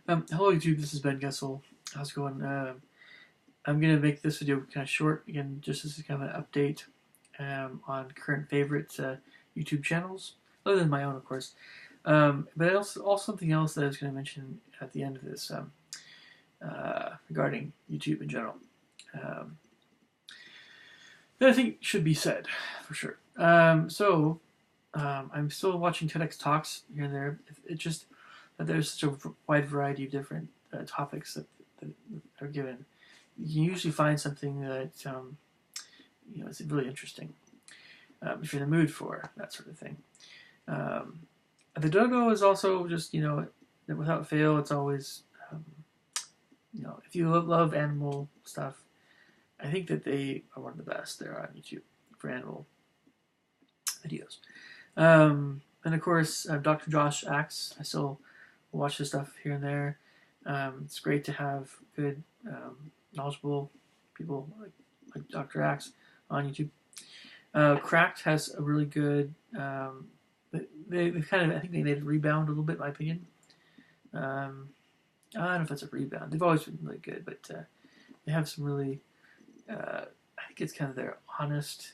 Hello YouTube, this is Ben Gessel. How's it going? I'm going to make this video kind of short, again, just as kind of an update on current favorite YouTube channels, other than my own, of course. But also something else that I was going to mention at the end of this regarding YouTube in general. That I think should be said, for sure. I'm still watching TEDx Talks here and there. It just there's such a wide variety of different topics that are given. You can usually find something that is really interesting if you're in the mood for that sort of thing. The Dodo is also just without fail, it's always if you love animal stuff, I think that they are one of the best there on YouTube for animal videos. And of course, Dr. Josh Axe. I still watch his stuff here and there. It's great to have good, knowledgeable people like Dr. Axe on YouTube. Cracked has a really good. They've kind of, I think they made it rebound a little bit, in my opinion. I don't know if that's a rebound. They've always been really good, but they have some really. I think it's kind of their honest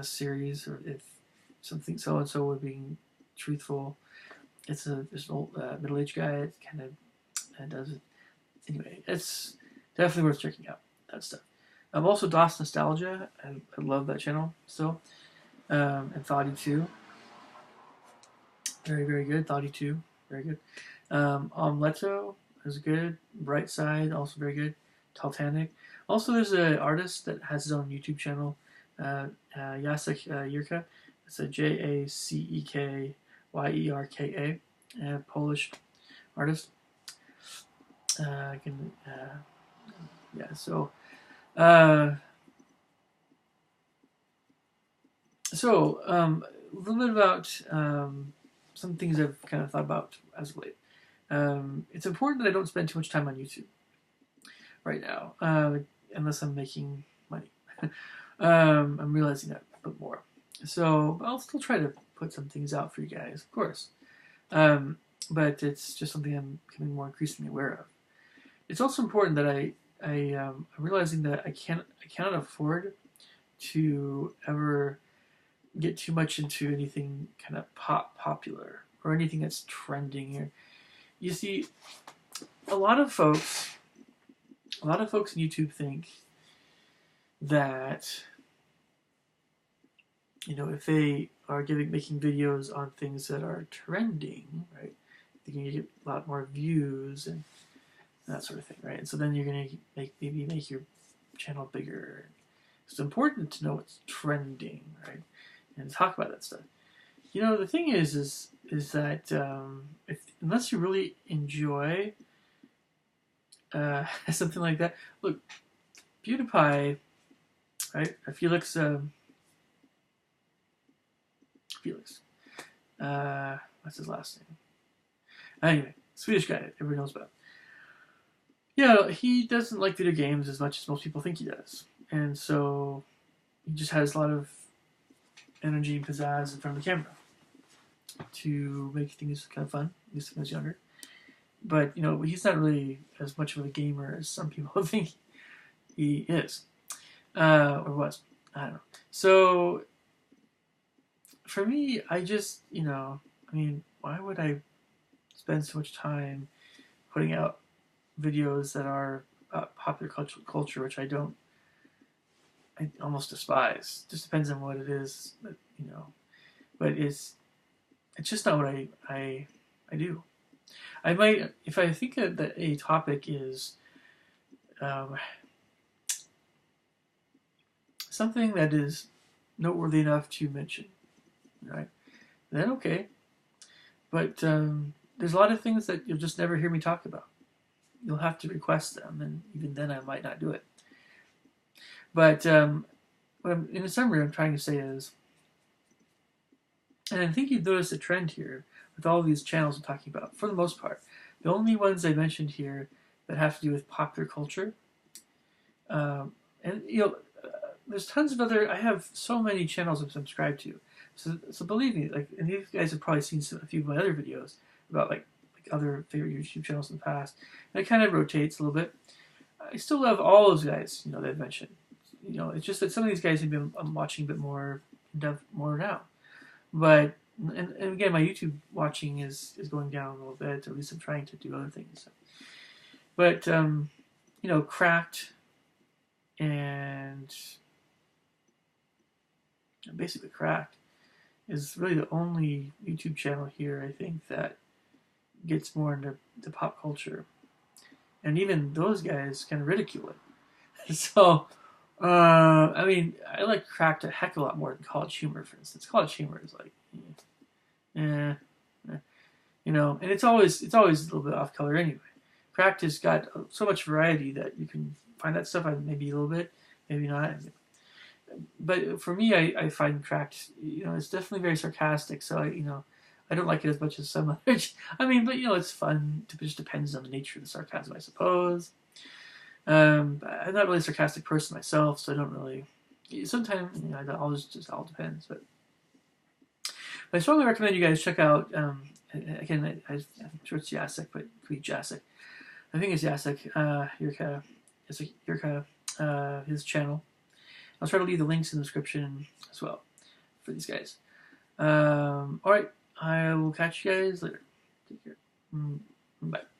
series, or if something so and so were being truthful. There's an old middle-aged guy that kind of does it. Anyway, it's definitely worth checking out, that stuff. Also DOS Nostalgia. I love that channel still. And Thoughty 2. Very, very good. Thoughty 2. Very good. Omleto is good. Bright Side, also very good. Titanic. Also, there's an artist that has his own YouTube channel. Jacek Jurka. It's a Jacek Yerka, a Polish artist. Yeah. So, a little bit about some things I've kind of thought about as of late. It's important that I don't spend too much time on YouTube right now, unless I'm making money. I'm realizing that a bit more. So I'll still try to put some things out for you guys, of course. But it's just something I'm becoming more increasingly aware of. It's also important that I'm realizing that I cannot afford to ever get too much into anything kind of popular or anything that's trending here. You see, a lot of folks in YouTube think that if they are making videos on things that are trending, right, they can get a lot more views and that sort of thing, right? And so then you're gonna maybe make your channel bigger. It's important to know what's trending, right, and talk about that stuff. The thing is that unless you really enjoy something like that, look, PewDiePie, right? Felix. What's his last name? Anyway, Swedish guy everybody knows about. Yeah, he doesn't like video games as much as most people think he does, and so he just has a lot of energy and pizzazz in front of the camera to make things kind of fun, at least when he was younger. But he's not really as much of a gamer as some people think he is, or was. I don't know. So for me, I just, why would I spend so much time putting out videos that are about popular culture, which I almost despise. Just depends on what it is, but it's just not what I do. I might, if I think that a topic is something that is noteworthy enough to mention, right, then okay. But there's a lot of things that you'll just never hear me talk about. You'll have to request them, and even then I might not do it. But in a summary, I'm trying to say is, and I think you've noticed a trend here with all these channels I'm talking about, for the most part. The only ones I mentioned here that have to do with popular culture, and there's tons of other. I have so many channels I'm subscribed to, so believe me, and you guys have probably seen a few of my other videos about like other favorite YouTube channels in the past. And it kind of rotates a little bit. I still love all those guys, you know, that I've mentioned. You know, it's just that some of these guys have been I'm watching a bit more in depth more now. But and again, my YouTube watching is going down a little bit. At least I'm trying to do other things. But you know, Cracked and basically Cracked is really the only YouTube channel here, I think, that gets more into pop culture. And even those guys kind of ridicule it. So, I mean, I like Cracked a heck of a lot more than College Humor, for instance. College Humor is like, you know, and it's always a little bit off color anyway. Cracked has got so much variety that you can find that stuff, maybe a little bit, maybe not. But for me, I find Cracked, you know, it's definitely very sarcastic. So I don't like it as much as some others. I mean, but you know, it's fun. It just depends on the nature of the sarcasm, I suppose. I'm not really a sarcastic person myself, so I don't really. Sometimes, you know, it always just all depends. But I strongly recommend you guys check out. Again, I'm sure it's Jacek, but it could be Jacek. I think it's Jacek. Yurka. It's like Yurka. His channel. I'll try to leave the links in the description as well for these guys. All right, I will catch you guys later. Take care. Bye.